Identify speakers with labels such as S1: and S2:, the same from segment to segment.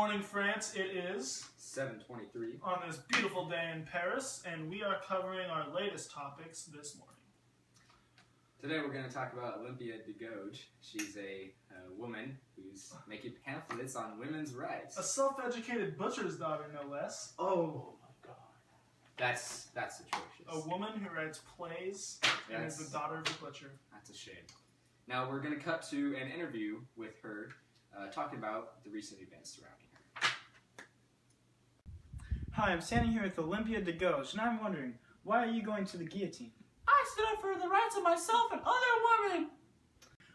S1: morning, France. It is
S2: 7:23
S1: on this beautiful day in Paris, and we are covering our latest topics this morning.
S2: Today we're going to talk about Olympia de Gouges. She's a woman who's making pamphlets on women's rights.
S1: A self-educated butcher's daughter, no less.
S2: Oh my God. That's atrocious.
S1: A woman who writes plays and is the daughter of a butcher.
S2: That's a shame. Now we're going to cut to an interview with her talking about the recent events surrounding her.
S3: Hi, I'm standing here with Olympia de Gouges, and I'm wondering, why are you going to the guillotine?
S4: I stood up for the rights of myself and other women.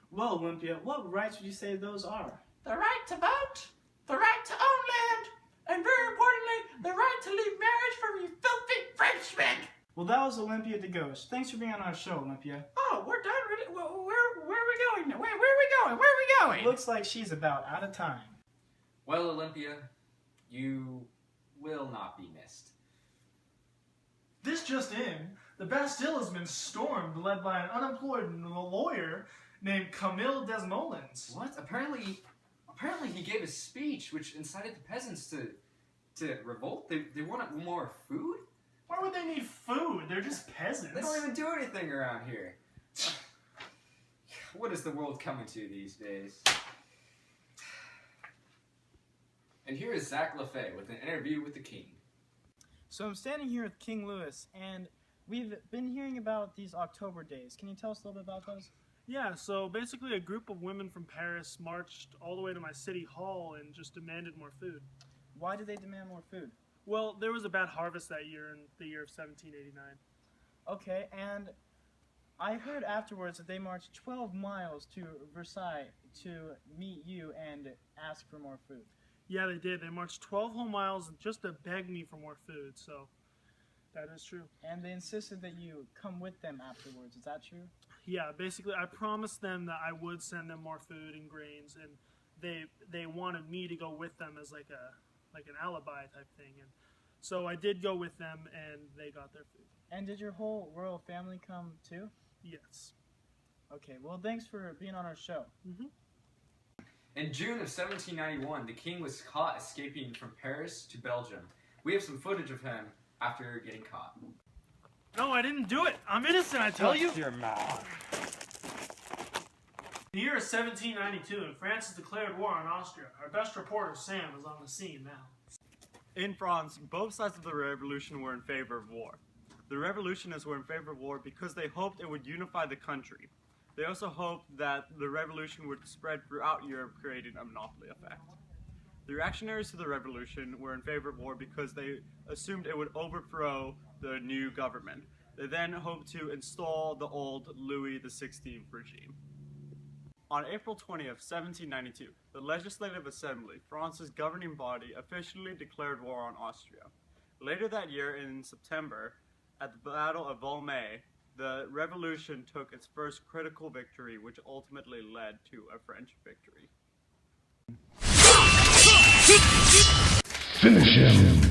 S3: Well, Olympia, what rights would you say those are?
S4: The right to vote, the right to own land, and very importantly, the right to leave marriage for you filthy Frenchmen.
S3: Well, that was Olympia de Gouges. Thanks for being on our show, Olympia.
S4: Oh, we're done with it? Where are we going? Where are we going? Where are we going?
S3: Looks like she's about out of time.
S2: Well, Olympia, you will not be missed.
S1: This just in, the Bastille has been stormed, led by an unemployed lawyer named Camille Desmoulins.
S2: What? Apparently he gave a speech which incited the peasants to revolt. They wanted more food?
S1: Why would they need food? They're just peasants.
S2: They don't even do anything around here. What is the world coming to these days? And here is Zach LaFay with an interview with the king.
S3: So I'm standing here with King Louis, and we've been hearing about these October days. Can you tell us a little bit about those?
S1: Yeah, so basically a group of women from Paris marched all the way to my city hall and just demanded more food.
S3: Why did they demand more food?
S1: Well, there was a bad harvest that year in the year of 1789.
S3: Okay, and I heard afterwards that they marched 12 miles to Versailles to meet you and ask for more food.
S1: Yeah, they did. They marched 12 whole miles just to beg me for more food, so that is true.
S3: And they insisted that you come with them afterwards. Is that true?
S1: Yeah, basically I promised them that I would send them more food and grains, and they wanted me to go with them as like an alibi type thing. And so I did go with them, and they got their food.
S3: And did your whole royal family come too?
S1: Yes.
S3: Okay, well, thanks for being on our show.
S1: Mm-hmm.
S2: In June of 1791, the king was caught escaping from Paris to Belgium. We have some footage of him after getting caught.
S1: No, I didn't do it. I'm innocent, I tell you.
S4: Your mouth.
S1: The year is 1792, and France has declared war on Austria. Our best reporter, Sam, is on the scene now.
S5: In France, both sides of the revolution were in favor of war. The revolutionists were in favor of war because they hoped it would unify the country. They also hoped that the revolution would spread throughout Europe, creating a monopoly effect. The reactionaries to the revolution were in favor of war because they assumed it would overthrow the new government. They then hoped to install the old Louis XVI regime. On April 20th, 1792, the Legislative Assembly, France's governing body, officially declared war on Austria. Later that year, in September, at the Battle of Valmy, the revolution took its first critical victory, which ultimately led to a French victory.
S6: Finish him!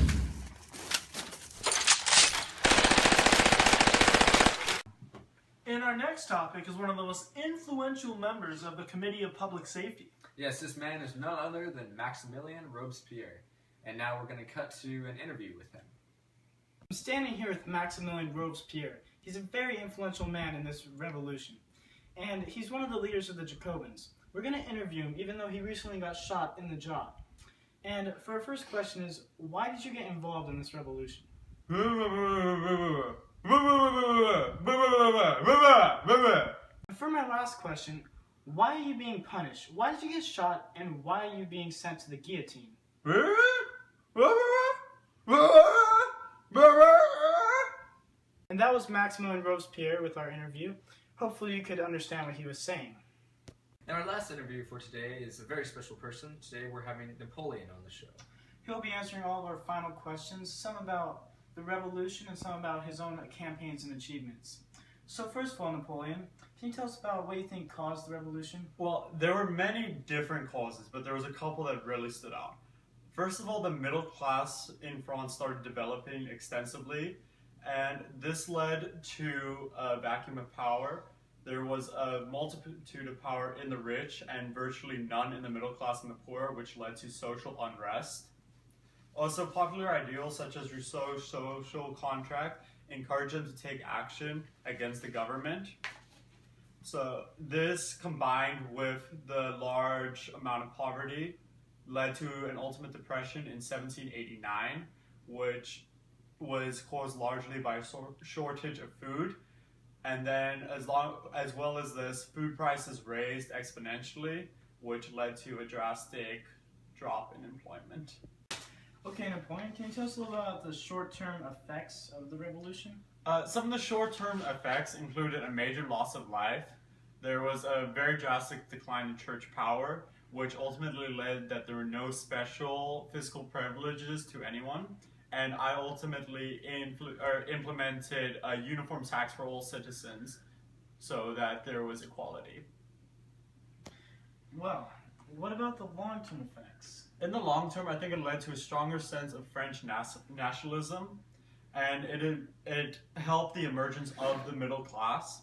S1: And our next topic is one of the most influential members of the Committee of Public Safety.
S2: Yes, this man is none other than Maximilien Robespierre. And now we're going to cut to an interview with him.
S3: I'm standing here with Maximilien Robespierre. He's a very influential man in this revolution, and he's one of the leaders of the Jacobins. We're going to interview him even though he recently got shot in the jaw. And for our first question is, why did you get involved in this revolution? And for my last question, why are you being punished? Why did you get shot, and why are you being sent to the guillotine? And that was Maximilien Robespierre with our interview. Hopefully you could understand what he was saying.
S2: And our last interview for today is a very special person. Today we're having Napoleon on the show.
S3: He'll be answering all of our final questions, some about the revolution and some about his own campaigns and achievements. So first of all, Napoleon, can you tell us about what you think caused the revolution?
S5: Well, there were many different causes, but there was a couple that really stood out. First of all, the middle class in France started developing extensively, and this led to a vacuum of power there was a multitude of power in the rich and virtually none in the middle class and the poor, which led to social unrest. Also, popular ideals such as Rousseau's social contract encouraged them to take action against the government. So this, combined with the large amount of poverty, led to an ultimate depression in 1789, which was caused largely by a shortage of food. And then as well as this, food prices raised exponentially, which led to a drastic drop in employment.
S3: Okay, Napoleon, can you tell us a little about the short-term effects of the revolution?
S5: Some of the short-term effects included a major loss of life. There was a very drastic decline in church power, which ultimately led that there were no special fiscal privileges to anyone. And I ultimately implemented a uniform tax for all citizens so that there was equality.
S3: Well, what about the long-term effects?
S5: In the long term, I think it led to a stronger sense of French nationalism, and it helped the emergence of the middle class,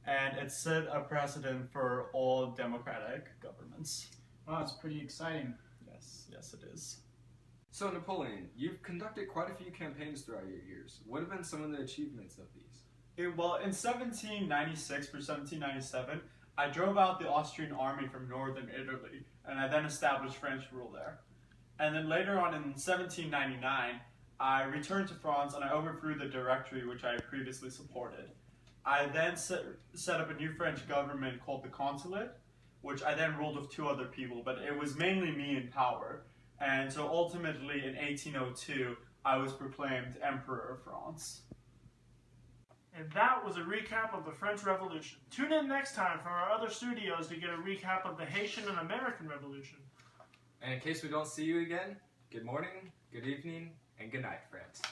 S5: and it set a precedent for all democratic governments.
S3: Wow, it's pretty exciting.
S5: Yes it is.
S2: So Napoleon, you've conducted quite a few campaigns throughout your years. What have been some of the achievements of these?
S5: Well, in 1796 or 1797, I drove out the Austrian army from northern Italy, and I then established French rule there. And then later on in 1799, I returned to France and I overthrew the Directory, which I had previously supported. I then set up a new French government called the Consulate, which I then ruled with 2 other people, but it was mainly me in power. And so ultimately in 1802, I was proclaimed Emperor of France.
S1: And that was a recap of the French Revolution. Tune in next time from our other studios to get a recap of the Haitian and American Revolution.
S2: And in case we don't see you again, good morning, good evening, and good night, friends.